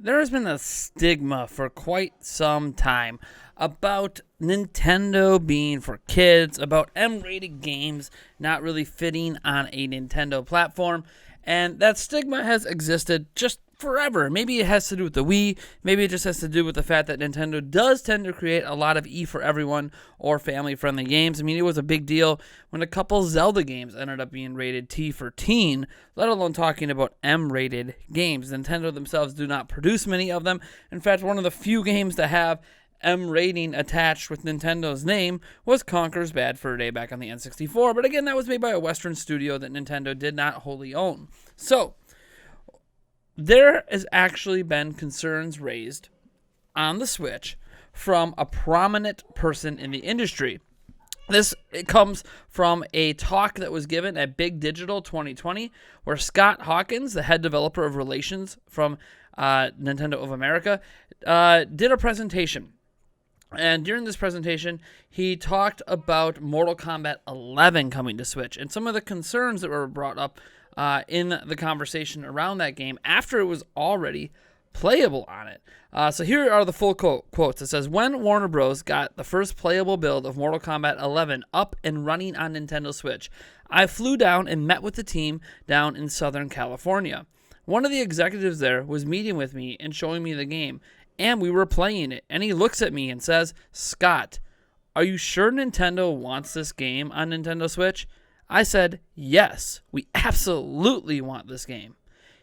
There has been a stigma for quite some time about Nintendo being for kids, about M-rated games not really fitting on a Nintendo platform, and that stigma has existed just forever. Maybe it has to do with the Wii, maybe it just has to do with the fact that Nintendo does tend to create a lot of E for everyone or family-friendly games. I mean, it was a big deal when a couple Zelda games ended up being rated T for teen, let alone talking about M-rated games. Nintendo themselves do not produce many of them. In fact, one of the few games to have M rating attached with Nintendo's name was Conker's Bad Fur Day back on the N64, but again, that was made by a Western studio that Nintendo did not wholly own. So, there has actually been concerns raised on the Switch from a prominent person in the industry. It comes from a talk that was given at Big Digital 2020, where Scott Hawkins, the head developer of relations from Nintendo of America, did a presentation. And during this presentation, he talked about Mortal Kombat 11 coming to Switch and some of the concerns that were brought up in the conversation around that game after it was already playable on it. So here are the full quotes. It says, when Warner Bros. Got the first playable build of Mortal Kombat 11 up and running on Nintendo Switch, I flew down and met with the team down in Southern California. One of the executives there was meeting with me and showing me the game, and we were playing it. And he looks at me and says, Scott, are you sure Nintendo wants this game on Nintendo Switch? I said, yes, we absolutely want this game.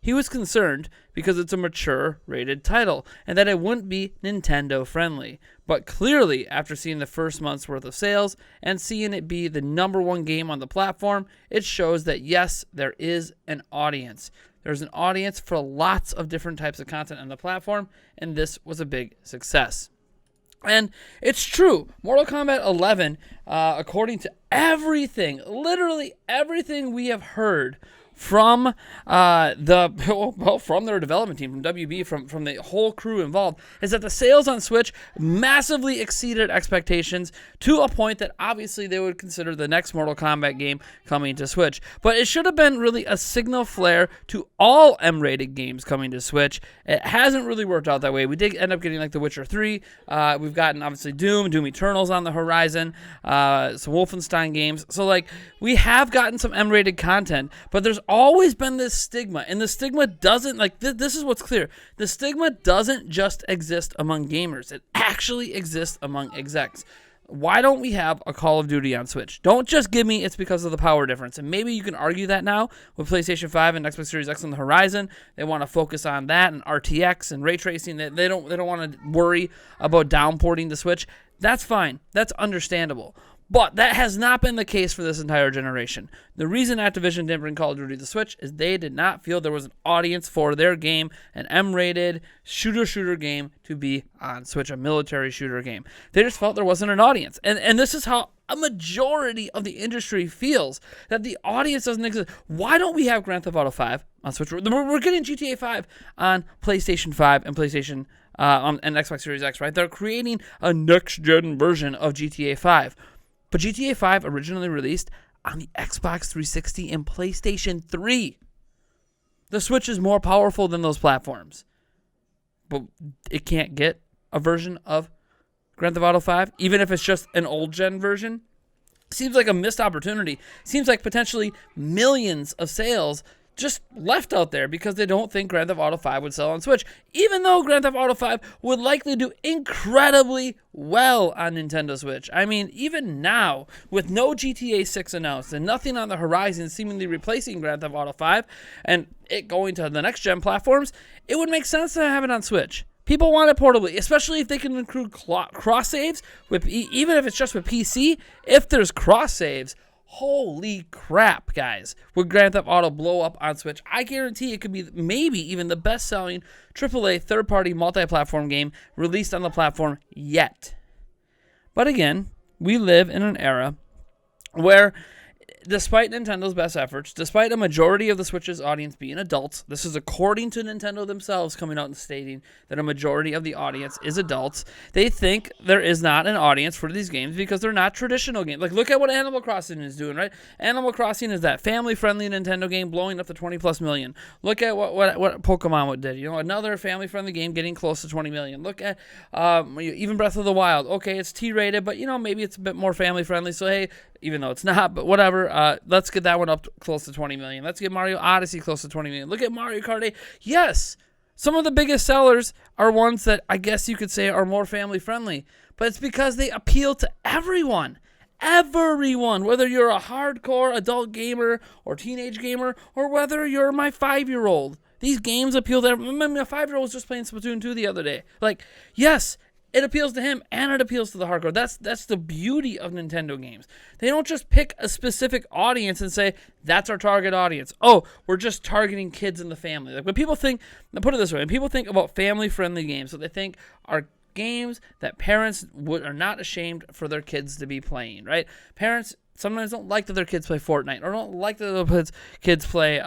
He was concerned because it's a mature rated title and that it wouldn't be Nintendo friendly. But clearly, after seeing the first month's worth of sales and seeing it be the #1 game on the platform, it shows that yes, there is an audience. There's an audience for lots of different types of content on the platform, and this was a big success. And it's true. Mortal Kombat 11, according to everything, literally everything we have heard from from their development team, from WB, from the whole crew involved, is that the sales on Switch massively exceeded expectations to a point that obviously they would consider the next Mortal Kombat game coming to Switch. But it should have been really a signal flare to all M-rated games coming to Switch. It hasn't really worked out that way. We did end up getting like The Witcher 3. We've gotten obviously Doom Eternal's on the horizon, some Wolfenstein games. So like we have gotten some M-rated content, but there's always been this stigma, and the stigma doesn't, like, this is what's clear. The stigma doesn't just exist among gamers. It actually exists among execs. Why don't we have a Call of Duty on Switch? Don't just give me it's because of the power difference. And maybe you can argue that now with PlayStation 5 and Xbox Series X on the horizon. They want to focus on that and RTX and ray tracing. They don't want to worry about downporting the Switch. That's fine. That's understandable. But that has not been the case for this entire generation. The reason Activision didn't bring Call of Duty to the Switch is they did not feel there was an audience for their game, an M-rated shooter game, to be on Switch, a military shooter game. They just felt there wasn't an audience. And this is how a majority of the industry feels, that the audience doesn't exist. Why don't we have Grand Theft Auto 5 on Switch? We're getting GTA 5 on PlayStation 5 and PlayStation and Xbox Series X, right? They're creating a next-gen version of GTA 5. But GTA 5 originally released on the Xbox 360 and PlayStation 3. The Switch is more powerful than those platforms. But it can't get a version of Grand Theft Auto 5, even if it's just an old-gen version. Seems like a missed opportunity. Seems like potentially millions of sales just left out there because they don't think Grand Theft Auto 5 would sell on Switch, even though Grand Theft Auto 5 would likely do incredibly well on Nintendo Switch. I mean, even now, with no GTA 6 announced and nothing on the horizon seemingly replacing Grand Theft Auto 5 and it going to the next-gen platforms, it would make sense to have it on Switch. People want it portably, especially if they can include cross-saves, even if it's just with PC. If there's cross-saves, holy crap, guys. Would Grand Theft Auto blow up on Switch? I guarantee it could be maybe even the best-selling AAA third-party multi-platform game released on the platform yet. But again, we live in an era where despite Nintendo's best efforts, despite a majority of the Switch's audience being adults, this is according to Nintendo themselves coming out and stating that a majority of the audience is adults, they think there is not an audience for these games because they're not traditional games. Like, look at what Animal Crossing is doing, right? Animal Crossing is that family-friendly Nintendo game blowing up to 20+ million. Look at what Pokemon did. Another family-friendly game getting close to 20 million. Look at even Breath of the Wild. Okay, it's T-rated, but, maybe it's a bit more family-friendly, so hey, even though it's not, but whatever, let's get that one up close to 20 million. Let's get Mario Odyssey close to 20 million. Look at Mario Kart 8. Yes, some of the biggest sellers are ones that I guess you could say are more family-friendly, but it's because they appeal to everyone. Everyone, whether you're a hardcore adult gamer or teenage gamer, or whether you're my 5-year-old. These games appeal to everyone. My 5-year-old was just playing Splatoon 2 the other day. Like, yes, it appeals to him, and it appeals to the hardcore. That's the beauty of Nintendo games. They don't just pick a specific audience and say, that's our target audience. Oh, we're just targeting kids in the family. Like, when people think, put it this way, when people think about family-friendly games, what they think are games that parents are not ashamed for their kids to be playing, right? Parents sometimes don't like that their kids play Fortnite, or don't like that their kids play,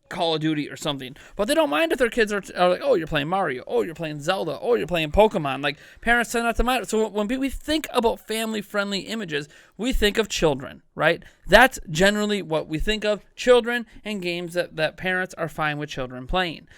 Call of Duty or something, but they don't mind if their kids are like, oh, you're playing Mario, oh, you're playing Zelda, oh, you're playing Pokemon. Like, parents tend not to mind. So when we think about family-friendly images, we think of children, right? That's generally what we think of, children and games that parents are fine with children playing.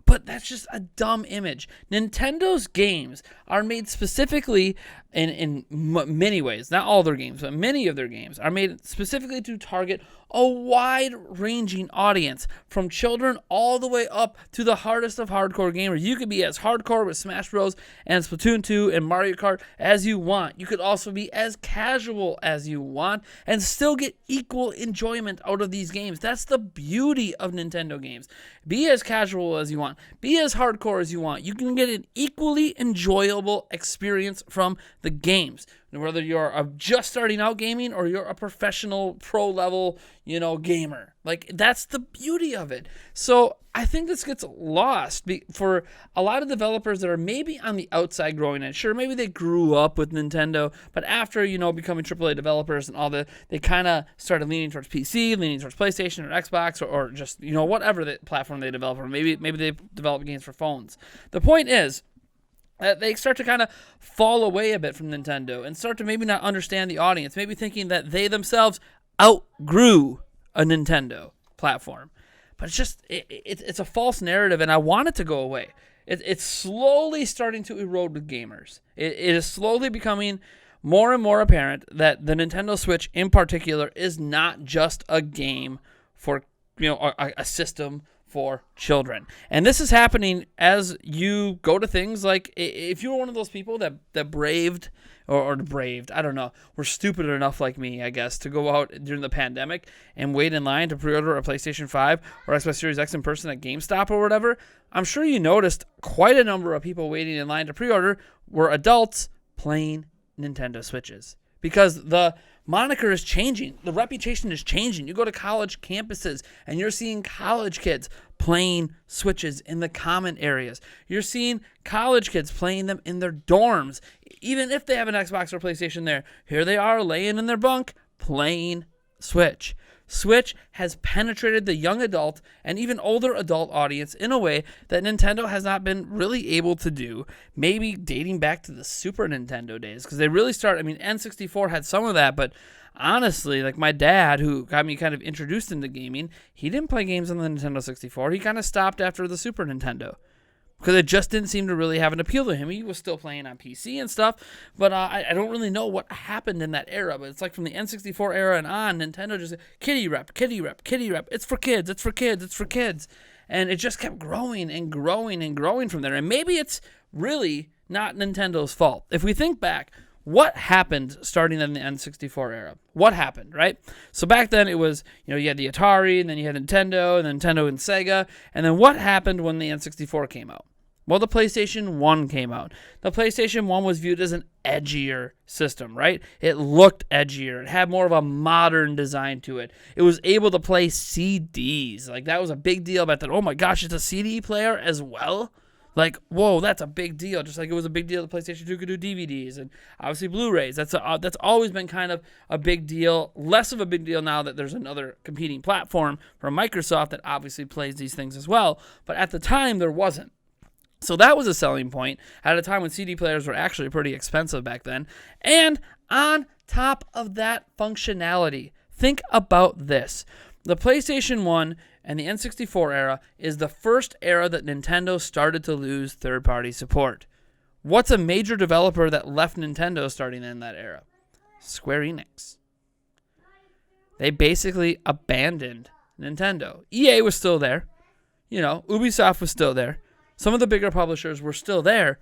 But that's just a dumb image. Nintendo's games are made specifically in many ways, not all their games, but many of their games are made specifically to target a wide-ranging audience, from children all the way up to the hardest of hardcore gamers. You could be as hardcore with Smash Bros. And Splatoon 2 and Mario Kart as you want. You could also be as casual as you want and still get equal enjoyment out of these games. That's the beauty of Nintendo games. Be as casual as you want. Be as hardcore as you want. You can get an equally enjoyable experience from the games. Whether you're just starting out gaming or you're a professional pro level, gamer. Like, that's the beauty of it. So I think this gets lost for a lot of developers that are maybe on the outside growing it. Sure, maybe they grew up with Nintendo, but after, becoming AAA developers and all that, they kind of started leaning towards PC, leaning towards PlayStation or Xbox or just, whatever the platform they develop, or maybe they develop games for phones. The point is, they start to kind of fall away a bit from Nintendo and start to maybe not understand the audience, maybe thinking that they themselves outgrew a Nintendo platform. But it's just, it's a false narrative, and I want it to go away. It's slowly starting to erode with gamers. It is slowly becoming more and more apparent that the Nintendo Switch in particular is not just a game for, a system for children. And this is happening as you go to things like, if you were one of those people that braved or braved, I don't know, were stupid enough like me, I guess, to go out during the pandemic and wait in line to pre-order a PlayStation 5 or Xbox Series X in person at GameStop or whatever, I'm sure you noticed quite a number of people waiting in line to pre-order were adults playing Nintendo Switches. Because the moniker is changing. The reputation is changing. You go to college campuses and you're seeing college kids playing Switches in the common areas. You're seeing college kids playing them in their dorms. Even if they have an Xbox or PlayStation there, here they are laying in their bunk playing Switch. Switch has penetrated the young adult and even older adult audience in a way that Nintendo has not been really able to do, maybe dating back to the Super Nintendo days, because they really started, N64 had some of that, but honestly, like my dad, who got me kind of introduced into gaming, he didn't play games on the Nintendo 64. He kind of stopped after the Super Nintendo, because it just didn't seem to really have an appeal to him. He was still playing on PC and stuff, but I don't really know what happened in that era. But it's like from the N64 era and on, Nintendo just kitty rep, kitty rep, kitty rep. It's for kids, it's for kids, it's for kids. And it just kept growing and growing and growing from there. And maybe it's really not Nintendo's fault. If we think back, what happened starting in the N64 era? What happened, right? So back then it was, you had the Atari, and then you had Nintendo, and then Nintendo and Sega. And then what happened when the N64 came out? Well, the PlayStation 1 came out. The PlayStation 1 was viewed as an edgier system, right? It looked edgier. It had more of a modern design to it. It was able to play CDs. Like, that was a big deal about that. Oh my gosh, it's a CD player as well? Like, whoa, that's a big deal. Just like it was a big deal the PlayStation 2 could do DVDs and obviously Blu-rays. That's always been kind of a big deal. Less of a big deal now that there's another competing platform from Microsoft that obviously plays these things as well. But at the time, there wasn't. So that was a selling point at a time when CD players were actually pretty expensive back then. And on top of that functionality, think about this. The PlayStation 1 and the N64 era is the first era that Nintendo started to lose third-party support. What's a major developer that left Nintendo starting in that era? Square Enix. They basically abandoned Nintendo. EA was still there. Ubisoft was still there. Some of the bigger publishers were still there,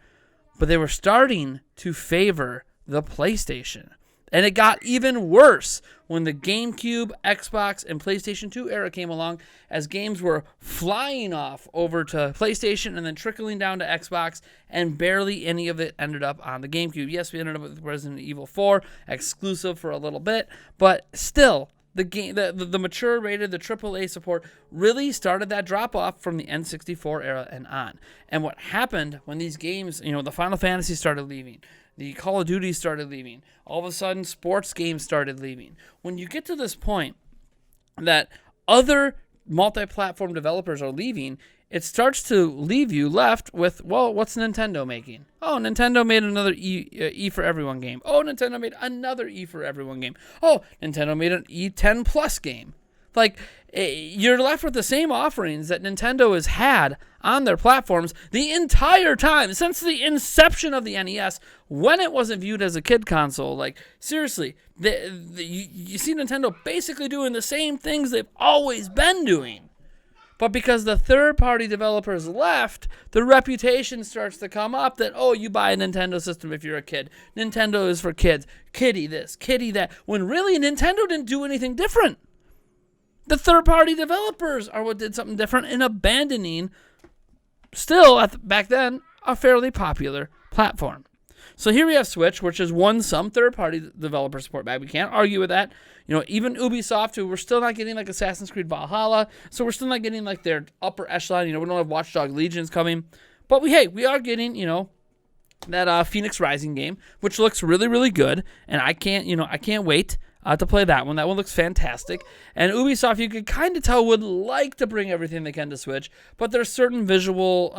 but they were starting to favor the PlayStation. And it got even worse when the GameCube, Xbox, and PlayStation 2 era came along, as games were flying off over to PlayStation and then trickling down to Xbox, and barely any of it ended up on the GameCube. Yes, we ended up with Resident Evil 4, exclusive for a little bit, but still, the mature rated, the AAA support really started that drop off from the N64 era and on. And what happened when these games, the Final Fantasy started leaving, the Call of Duty started leaving, all of a sudden sports games started leaving. When you get to this point that other multi-platform developers are leaving, it starts to leave you left with, well, what's Nintendo making? Oh, Nintendo made another E for Everyone game. Oh, Nintendo made another E for Everyone game. Oh, Nintendo made an E10 Plus game. Like, you're left with the same offerings that Nintendo has had on their platforms the entire time, since the inception of the NES, when it wasn't viewed as a kid console. Like, seriously, you see Nintendo basically doing the same things they've always been doing. But because the third-party developers left, the reputation starts to come up that, oh, you buy a Nintendo system if you're a kid. Nintendo is for kids. Kiddie this, kiddie that. When really, Nintendo didn't do anything different. The third-party developers are what did something different in abandoning, still, back then, a fairly popular platform. So here we have Switch, which has won some third-party developer support back. We can't argue with that. Even Ubisoft, who we're still not getting like Assassin's Creed Valhalla, so we're still not getting like their upper echelon. We don't have Watch Dogs Legions coming, but we are getting that Phoenix Rising game, which looks really, really good, and I can't wait to play that one. That one looks fantastic. And Ubisoft, you could kind of tell, would like to bring everything they can to Switch, but there's certain visual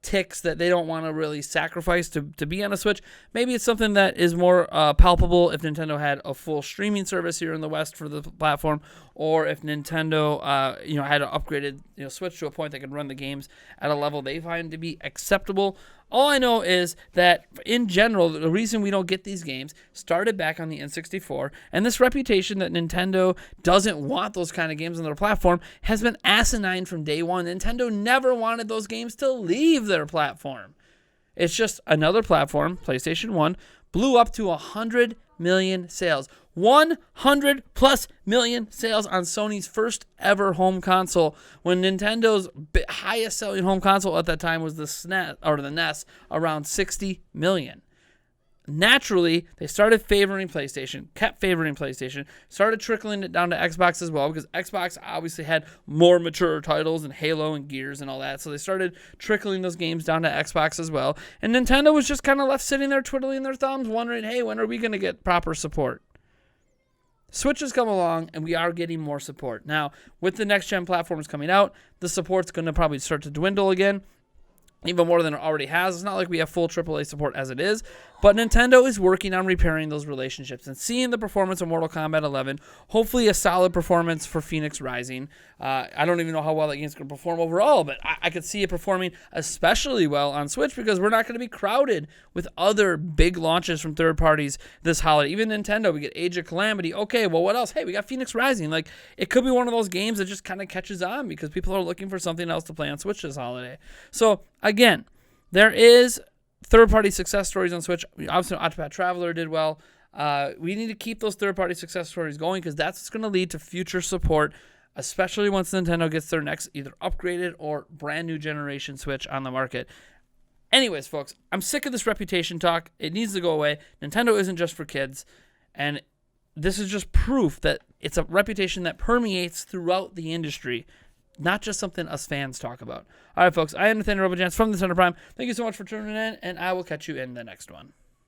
ticks that they don't want to really sacrifice to be on a Switch. Maybe it's something that is more palpable if Nintendo had a full streaming service here in the West for the platform, or if Nintendo had an upgraded Switch to a point that could run the games at a level they find to be acceptable. All I know is that, in general, the reason we don't get these games started back on the N64, and this reputation that Nintendo doesn't want those kind of games on their platform has been asinine from day one. Nintendo never wanted those games to leave their platform. It's just another platform, PlayStation 1, blew up to 100 million sales. 100 plus million sales on Sony's first ever home console, when Nintendo's highest selling home console at that time was the SNES, or the NES, around 60 million. Naturally, they started favoring PlayStation, kept favoring PlayStation, started trickling it down to Xbox as well, because Xbox obviously had more mature titles and Halo and Gears and all that, so they started trickling those games down to Xbox as well, and Nintendo was just kind of left sitting there twiddling their thumbs, wondering, hey, when are we going to get proper support? Switch has come along, and we are getting more support. Now, with the next-gen platforms coming out, the support's going to probably start to dwindle again, even more than it already has. It's not like we have full AAA support as it is, but Nintendo is working on repairing those relationships and seeing the performance of Mortal Kombat 11, hopefully a solid performance for Phoenix Rising. I don't even know how well that game's going to perform overall, but I could see it performing especially well on Switch, because we're not going to be crowded with other big launches from third parties this holiday. Even Nintendo, we get Age of Calamity. Okay, well, what else? Hey, we got Phoenix Rising. Like, it could be one of those games that just kind of catches on because people are looking for something else to play on Switch this holiday. So, again, there is third-party success stories on Switch. Obviously, Octopath Traveler did well. We need to keep those third-party success stories going, because that's what's going to lead to future support, especially once Nintendo gets their next either upgraded or brand new generation Switch on the market. Anyways, folks, I'm sick of this reputation talk. It needs to go away. Nintendo isn't just for kids, and this is just proof that it's a reputation that permeates throughout the industry. not just something us fans talk about. All right, folks, I am Nathaniel Robojans from the Center Prime. Thank you so much for tuning in, and I will catch you in the next one.